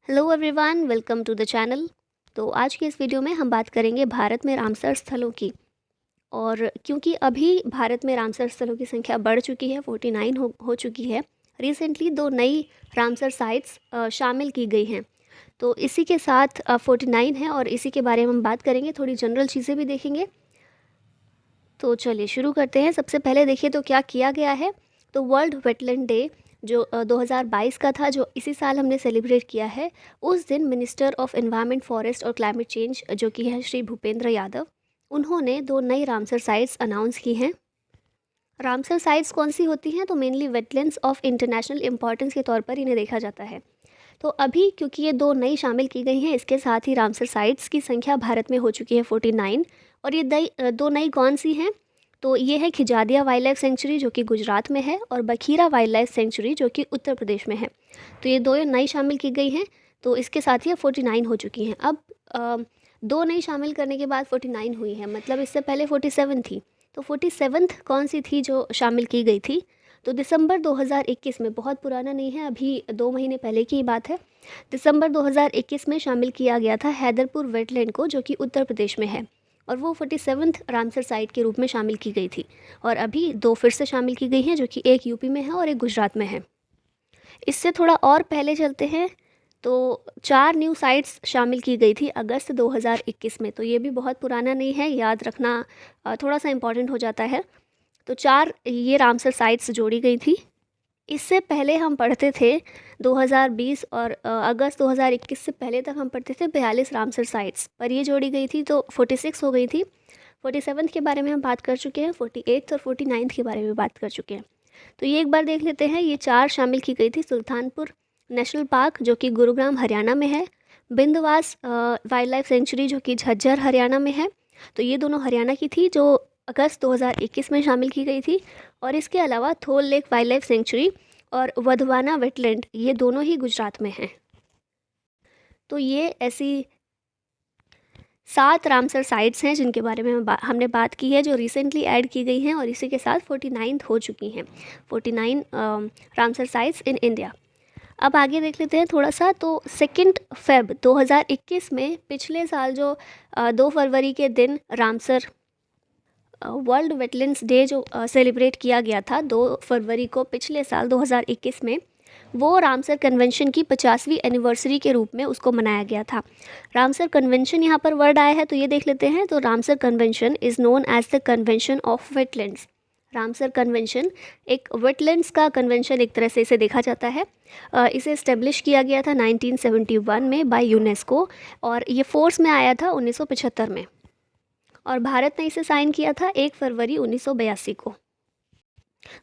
Hello everyone, welcome to the channel. तो आज की इस वीडियो में हम बात करेंगे भारत में रामसर स्थलों की। और क्योंकि अभी भारत में रामसर स्थलों की संख्या बढ़ चुकी है, 49 हो चुकी है। रिसेंटली दो नई रामसर साइट्स शामिल की गई हैं। तो इसी के साथ 49 है और इसी के बारे में हम बात करेंगे, थोड़ी जनरल चीज़ें भी देखेंगे। तो चलिए शुरू करते हैं। सबसे पहले देखिए तो क्या किया गया है। तो वर्ल्ड वेटलैंड डे जो 2022 का था, जो इसी साल हमने सेलिब्रेट किया है, उस दिन मिनिस्टर ऑफ एनवायरनमेंट, फॉरेस्ट और क्लाइमेट चेंज जो कि है श्री भूपेंद्र यादव, उन्होंने दो नई रामसर साइट्स अनाउंस की हैं। रामसर साइट्स कौन सी होती हैं? तो mainly wetlands of international importance के तौर पर इन्हें देखा जाता है। तो अभी क्योंकि ये दो नई शामिल की गई हैं, इसके साथ ही रामसर साइट्स की संख्या भारत में हो चुकी है 49। और ये दो नई कौन सी हैं? तो ये है खिजादिया वाइल्ड लाइफ सेंचुरी जो कि गुजरात में है, और बखीरा वाइल्ड लाइफ सेंचुरी जो कि उत्तर प्रदेश में है। तो ये दो नई शामिल की गई हैं। तो इसके साथ ही अब 49 हो चुकी हैं। अब दो नई शामिल करने के बाद 49 हुई है, मतलब इससे पहले 47 थी। तो 47th कौन सी थी जो शामिल की गई थी? तो दिसंबर 2021 में, बहुत पुराना नहीं है, अभी 2 महीने पहले की बात है। दिसंबर 2021 में शामिल किया गया था हैदरपुर वेटलैंड को, जो कि उत्तर प्रदेश में है, और वो 47th रामसर साइट के रूप में शामिल की गई थी। और अभी दो फिर से शामिल की गई हैं, जो कि एक यूपी में है और एक गुजरात में है। इससे थोड़ा और पहले चलते हैं। तो 4 न्यू साइट्स शामिल की गई थी अगस्त 2021 में। तो ये भी बहुत पुराना नहीं है, याद रखना थोड़ा सा इम्पॉर्टेंट हो जाता है। तो 4 ये रामसर साइट्स जोड़ी गई थी। इससे पहले हम पढ़ते थे 2020, और अगस्त 2021 से पहले तक हम पढ़ते थे 42 रामसर साइट्स, पर ये जोड़ी गई थी तो 46 हो गई थी। 47 के बारे में हम बात कर चुके हैं, 48 और 49 के बारे में बात कर चुके हैं। तो ये एक बार देख लेते हैं। ये 4 शामिल की गई थी। सुल्तानपुर नेशनल पार्क जो कि गुरुग्राम हरियाणा में है, बिंदवास वाइल्ड लाइफ सेंचुरी जो कि झज्जर हरियाणा में है। तो ये दोनों हरियाणा की थी, जो अगस्त 2021 में शामिल की गई थी। और इसके अलावा थोल लेक वाइल्ड लाइफ सेंचुरी और वधवाना वेटलैंड, ये दोनों ही गुजरात में हैं। तो ये ऐसी 7 रामसर साइट्स हैं जिनके बारे में हमने बात की है, जो रिसेंटली ऐड की गई हैं, और इसी के साथ 49 हो चुकी हैं। 49 रामसर साइट्स इन इंडिया। अब आगे देख लेते हैं थोड़ा सा। तो 2 फेब 2021 में, पिछले साल जो 2 फरवरी के दिन रामसर वर्ल्ड वेटलैंड्स डे जो सेलिब्रेट किया गया था 2 फरवरी को, पिछले साल 2021 में, वो रामसर कन्वेंशन की 50वीं एनिवर्सरी के रूप में उसको मनाया गया था। रामसर कन्वेंशन यहाँ पर वर्ड आया है, तो ये देख लेते हैं। तो Ramsar convention is known as the convention of wetlands. Ramsar convention एक वेटलैंड्स का कन्वेंशन एक तरह से इसे देखा जाता है। इसे इस्टेब्लिश किया गया था 1971 में बाय यूनेस्को, और ये फोर्स में आया था 1975 में। और भारत ने इसे साइन किया था 1 फरवरी 1982 को।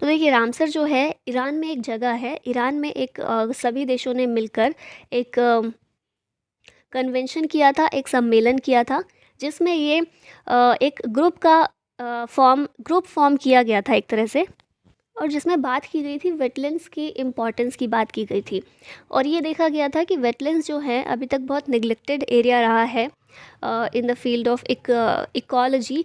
तो देखिए, रामसर जो है, ईरान में एक जगह है। ईरान में एक सभी देशों ने मिलकर एक कन्वेंशन किया था, एक सम्मेलन किया था, जिसमें ये एक ग्रुप फॉर्म किया गया था एक तरह से, और जिसमें बात की गई थी वेटलैंड्स की इम्पोर्टेंस की बात की गई थी। और ये देखा गया था कि वेटलैंड्स जो है अभी तक बहुत नेग्लेक्टेड एरिया रहा है in the field of ecology.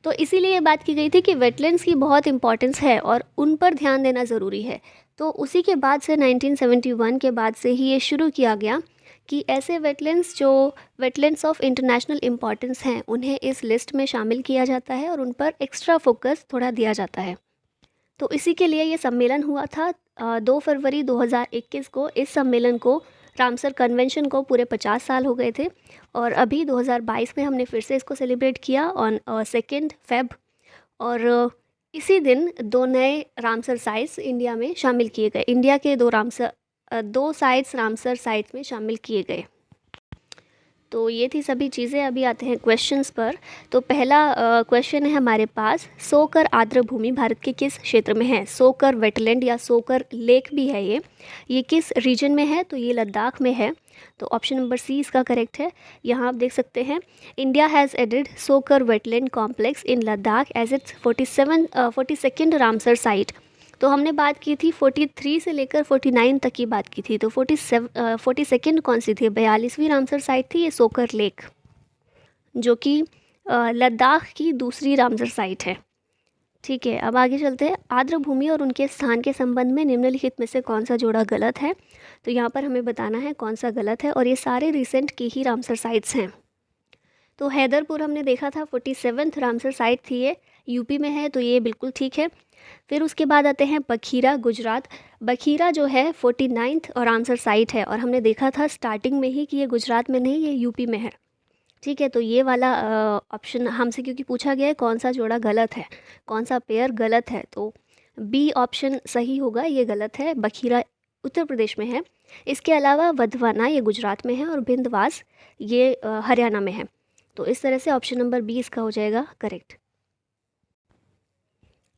तो इसीलिए ये बात की गई थी कि वेटलैंड्स की बहुत इंपॉर्टेंस है और उन पर ध्यान देना ज़रूरी है। तो उसी के बाद से 1971 के बाद से ही ये शुरू किया गया कि ऐसे वेटलैंड्स जो वेटलैंड्स ऑफ इंटरनेशनल इम्पॉर्टेंस हैं, उन्हें इस लिस्ट में शामिल किया जाता है और उन पर एक्स्ट्रा फोकस थोड़ा दिया जाता है। तो इसी के लिए ये सम्मेलन हुआ था 2 फरवरी 2021 को। इस सम्मेलन को, रामसर कन्वेंशन को, पूरे 50 साल हो गए थे, और अभी 2022 में हमने फिर से इसको सेलिब्रेट किया ऑन 2 फेब। और इसी दिन दो नए रामसर साइट्स इंडिया में शामिल किए गए। इंडिया के दो साइट्स रामसर साइट्स में शामिल किए गए। तो ये थी सभी चीज़ें। अभी आते हैं क्वेश्चंस पर। तो पहला क्वेश्चन है हमारे पास, सोकर आर्द्र भूमि भारत के किस क्षेत्र में है? सोकर वेटलैंड या सोकर लेक भी है ये किस रीजन में है? तो ये लद्दाख में है। तो ऑप्शन नंबर सी इसका करेक्ट है। यहाँ आप देख सकते हैं, India has added Tso Kar wetland complex in Ladakh as its 42nd Ramsar site. तो हमने बात की थी 43 से लेकर 49 तक की बात की थी। तो 42nd कौन सी थी? 42वीं रामसर साइट थी ये सोकर लेक, जो कि लद्दाख की दूसरी रामसर साइट है। ठीक है, अब आगे चलते हैं। आर्द्र भूमि और उनके स्थान के संबंध में निम्नलिखित में से कौन सा जोड़ा गलत है। तो यहाँ पर हमें बताना है कौन सा गलत है, और ये सारे रिसेंट की ही रामसर साइट्स हैं। तो हैदरपुर हमने देखा था 47th रामसर साइट थी, ये यूपी में है, तो ये बिल्कुल ठीक है। फिर उसके बाद आते हैं बखीरा, गुजरात। बखीरा जो है 49th और रामसर साइट है, और हमने देखा था स्टार्टिंग में ही कि ये गुजरात में नहीं, ये यूपी में है। ठीक है, तो ये वाला ऑप्शन हमसे क्योंकि पूछा गया है कौन सा जोड़ा गलत है, कौन सा पेयर गलत है, तो बी ऑप्शन सही होगा, ये गलत है। बखीरा उत्तर प्रदेश में है। इसके अलावा वधवाना ये गुजरात में है, और बिंदवास ये हरियाणा में है। तो इस तरह से ऑप्शन नंबर बी इसका हो जाएगा करेक्ट।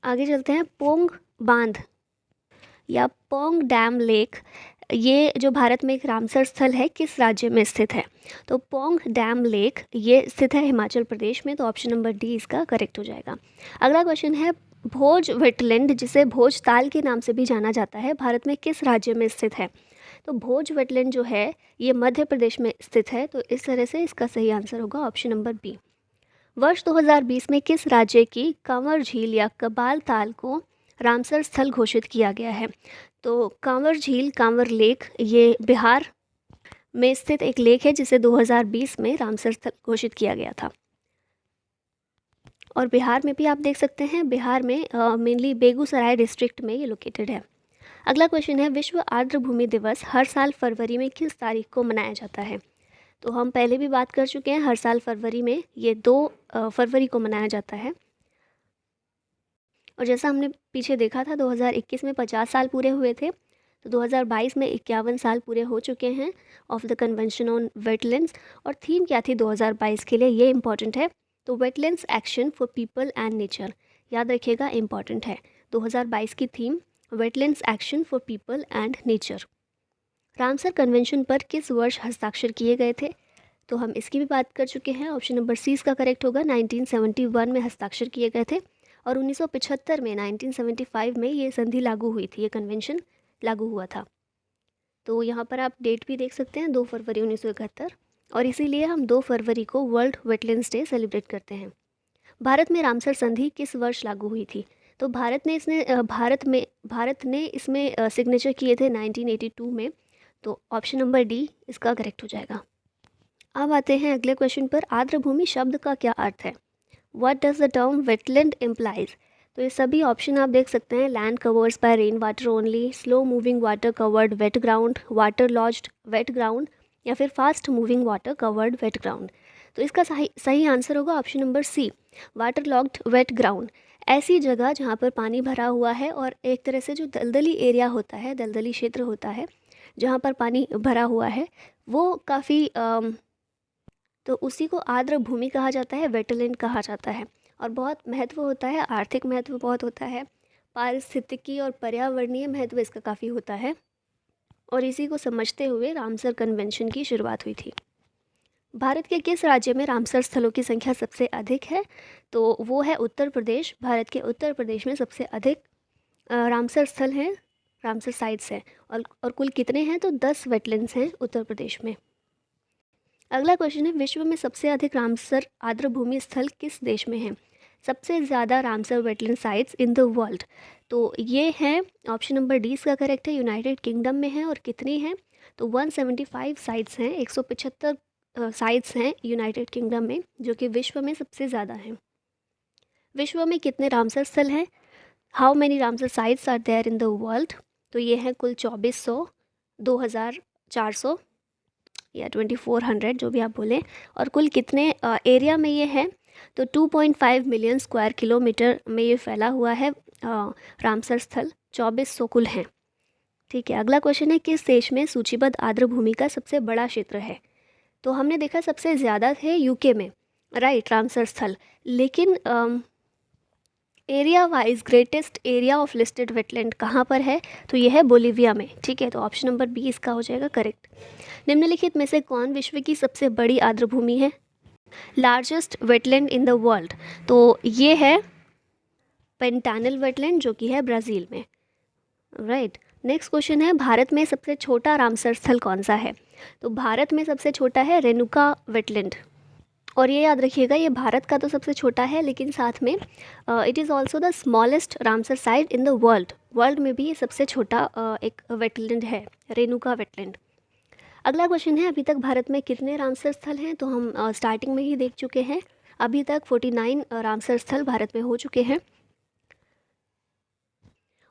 आगे चलते हैं। पोंग बांध या पोंग डैम लेक, ये जो भारत में एक रामसर स्थल है, किस राज्य में स्थित है। तो पोंग डैम लेक ये स्थित है हिमाचल प्रदेश में, तो ऑप्शन नंबर डी इसका करेक्ट हो जाएगा। अगला क्वेश्चन है, भोज वेटलैंड जिसे भोज ताल के नाम से भी जाना जाता है, भारत में किस राज्य में स्थित है। तो भोज वेटलैंड जो है ये मध्य प्रदेश में स्थित है, तो इस तरह से इसका सही आंसर होगा ऑप्शन नंबर बी। वर्ष 2020 में किस राज्य की कांवर झील या कबाल ताल को रामसर स्थल घोषित किया गया है। तो कांवर झील, कांवर लेक ये बिहार में स्थित एक लेक है जिसे 2020 में रामसर स्थल घोषित किया गया था। और बिहार में भी आप देख सकते हैं, बिहार में मेनली बेगूसराय डिस्ट्रिक्ट में ये लोकेटेड है। अगला क्वेश्चन है, विश्व आर्द्र भूमि दिवस हर साल फरवरी में किस तारीख को मनाया जाता है। तो हम पहले भी बात कर चुके हैं, हर साल फरवरी में, ये 2 फरवरी को मनाया जाता है। और जैसा हमने पीछे देखा था 2021 में 50 साल पूरे हुए थे, तो 2022 में 51 साल पूरे हो चुके हैं of the convention on wetlands. और थीम क्या थी 2022 के लिए, ये इंपॉर्टेंट है। तो wetlands action for people and nature, याद रखिएगा, इंपॉर्टेंट है। 2022 की theme wetlands action for people and nature. Ramsar convention पर किस वर्ष हस्ताक्षर किए गए थे। तो हम इसकी भी बात कर चुके हैं, ऑप्शन नंबर सी इसका करेक्ट होगा। 1971 में हस्ताक्षर किए गए थे, और 1975 में 1975 में ये संधि लागू हुई थी, ये कन्वेंशन लागू हुआ था। तो यहाँ पर आप डेट भी देख सकते हैं, 2 फरवरी 1971, और इसीलिए हम 2 फरवरी को वर्ल्ड वेटलैंड्स डे सेलिब्रेट करते हैं। भारत में रामसर संधि किस वर्ष लागू हुई थी। तो भारत ने इसमें सिग्नेचर किए थे 1982 में, तो ऑप्शन नंबर डी इसका करेक्ट हो जाएगा। अब आते हैं अगले क्वेश्चन पर। आर्द्र भूमि शब्द का क्या अर्थ है। What does the term wetland implies. तो ये सभी ऑप्शन आप देख सकते हैं, land covers by rain water only, slow moving water covered wet ground, water logged wet ground, या फिर fast moving water covered wet ground. तो इसका सही आंसर होगा option number c, water logged wet ground. ऐसी जगह जहाँ पर पानी भरा हुआ है, और एक तरह से जो दलदली एरिया होता है, दलदली क्षेत्र होता है जहाँ पर पानी भरा हुआ है, वो काफ़ी तो उसी को आर्द्र भूमि कहा जाता है, वेटलैंड कहा जाता है। और बहुत महत्व होता है, आर्थिक महत्व बहुत होता है, पारिस्थितिकी और पर्यावरणीय महत्व इसका काफ़ी होता है, और इसी को समझते हुए रामसर कन्वेंशन की शुरुआत हुई थी। भारत के किस राज्य में रामसर स्थलों की संख्या सबसे अधिक है। तो वो है उत्तर प्रदेश। भारत के उत्तर प्रदेश में सबसे अधिक रामसर स्थल हैं, रामसर साइट्स हैं, और कुल कितने हैं। तो 10 वेटलैंड्स हैं उत्तर प्रदेश में। अगला क्वेश्चन है, विश्व में सबसे अधिक रामसर आर्द्र भूमि स्थल किस देश में है। सबसे ज़्यादा Ramsar wetland sites in the world. तो ये है ऑप्शन नंबर डी इसका करेक्ट है, यूनाइटेड किंगडम में है। और कितनी हैं। तो 175 साइट्स हैं, 175 साइट्स हैं यूनाइटेड किंगडम में, जो कि विश्व में सबसे ज़्यादा हैं। विश्व में कितने रामसर स्थल हैं। How many Ramsar sites are there in the world. तो ये है कुल 2400, 2400 या 2400 जो भी आप बोलें। और कुल कितने एरिया में ये है। तो 2.5 मिलियन स्क्वायर किलोमीटर में ये फैला हुआ है रामसर स्थल, 2400 कुल हैं। ठीक है, अगला क्वेश्चन है, किस देश में सूचीबद्ध आर्द्र भूमि का सबसे बड़ा क्षेत्र है। तो हमने देखा सबसे ज़्यादा थे यूके में, राइट, रामसर स्थल। लेकिन area wise greatest area of listed wetland कहाँ पर है। तो यह है बोलीविया में। ठीक है, तो ऑप्शन नंबर बी इसका हो जाएगा करेक्ट। निम्नलिखित में से कौन विश्व की सबसे बड़ी आर्द्र भूमि है। Largest wetland in the world. तो ये है पेंटानल वेटलैंड, जो कि है ब्राज़ील में, राइट। नेक्स्ट क्वेश्चन है, भारत में सबसे छोटा रामसर स्थल कौन सा है। तो भारत में सबसे छोटा है रेणुका वेटलैंड, और ये याद रखिएगा, ये भारत का तो सबसे छोटा है, लेकिन साथ में it is also the smallest Ramsar site in the world. World में भी ये सबसे छोटा एक वेटलैंड है, रेणुका वेटलैंड। अगला क्वेश्चन है, अभी तक भारत में कितने रामसर स्थल हैं? तो हम स्टार्टिंग में ही देख चुके हैं, अभी तक 49 रामसर स्थल भारत में हो चुके हैं,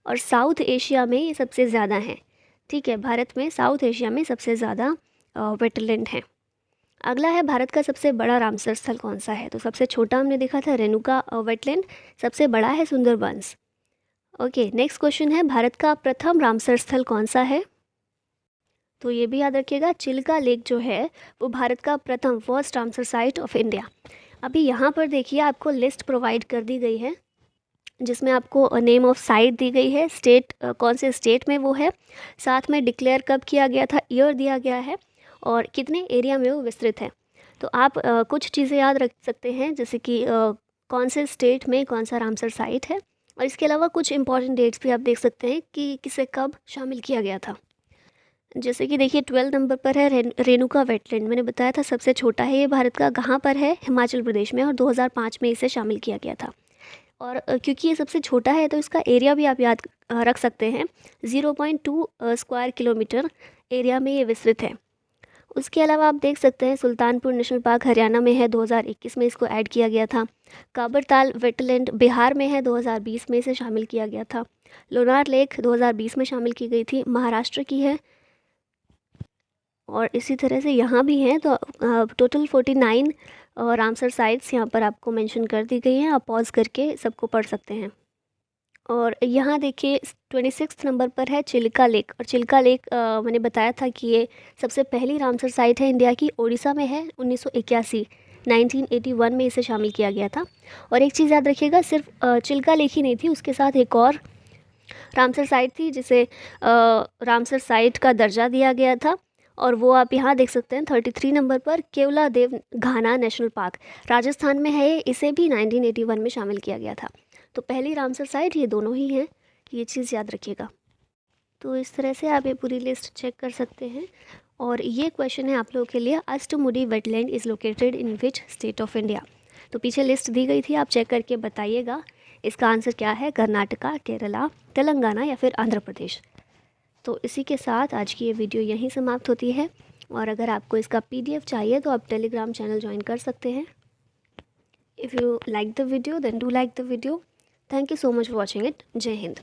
और साउथ एशिया में ये सबसे ज़्यादा हैं। ठीक है, भारत में साउथ एशिया में सबसे ज़्यादा वेटलैंड हैं। अगला है, भारत का सबसे बड़ा रामसर स्थल कौन सा है? तो सबसे छोटा हमने देखा था रेणुका वेटलैंड, सबसे बड़ा है सुंदरबंस। ओके, नेक्स्ट क्वेश्चन है, भारत का प्रथम रामसर स्थल कौन सा है? तो ये भी याद रखिएगा, चिल्का लेक जो है वो भारत का प्रथम first Ramsar site of India. अभी यहाँ पर देखिए आपको लिस्ट प्रोवाइड कर दी गई है, जिसमें आपको नेम ऑफ साइट दी गई है, स्टेट कौन से स्टेट में वो है, साथ में डिक्लेयर कब किया गया था, ईयर दिया गया है, और कितने एरिया में वो विस्तृत है। तो आप कुछ चीज़ें याद रख सकते हैं, जैसे कि कौन से स्टेट में कौन सा रामसर साइट है, और इसके अलावा कुछ इंपॉर्टेंट डेट्स भी आप देख सकते हैं कि किसे कब शामिल किया गया था। जैसे कि देखिए 12 नंबर पर है रेणुका वेटलैंड, मैंने बताया था सबसे छोटा है ये भारत का, कहाँ पर है? हिमाचल प्रदेश में, और 2005 में इसे शामिल किया गया था। और क्योंकि ये सबसे छोटा है तो इसका एरिया भी आप याद रख सकते हैं, 0.2 स्क्वायर किलोमीटर एरिया में ये विस्तृत है। उसके अलावा आप देख सकते हैं सुल्तानपुर नेशनल पार्क हरियाणा में है, 2021 में इसको ऐड किया गया था। काबरताल वेटलैंड बिहार में है, 2020 में इसे शामिल किया गया था। लोनार लेक 2020 में शामिल की गई थी, महाराष्ट्र की है। और इसी तरह से यहाँ भी हैं, तो टोटल 49 रामसर साइट्स यहाँ पर आपको मेंशन कर दी गई हैं, आप पॉज करके सबको पढ़ सकते हैं। और यहाँ देखिए 26 नंबर पर है चिल्का लेक, और चिल्का लेक मैंने बताया था कि ये सबसे पहली रामसर साइट है इंडिया की, उड़ीसा में है, 1981 1981 में इसे शामिल किया गया था। और एक चीज़ याद रखिएगा, सिर्फ चिल्का लेक ही नहीं थी, उसके साथ एक और रामसर साइट थी जिसे रामसर साइट का दर्जा दिया गया था, और वो आप यहाँ देख सकते हैं 33 नंबर पर, केवला देव घाना नेशनल पार्क, राजस्थान में है, इसे भी 1981 में शामिल किया गया था। तो पहली रामसर साइट ये दोनों ही हैं, ये चीज़ याद रखिएगा। तो इस तरह से आप ये पूरी लिस्ट चेक कर सकते हैं। और ये क्वेश्चन है आप लोगों के लिए, Ashtamudi wetland is located in which state of India? तो पीछे लिस्ट दी गई थी, आप चेक करके बताइएगा इसका आंसर क्या है, कर्नाटका, केरला, तेलंगाना या फिर आंध्र प्रदेश। तो इसी के साथ आज की ये वीडियो यहीं समाप्त होती है, और अगर आपको इसका PDF चाहिए तो आप टेलीग्राम चैनल ज्वाइन कर सकते हैं। If you like the video then do like the video. Thank you so much for watching it. जय हिंद।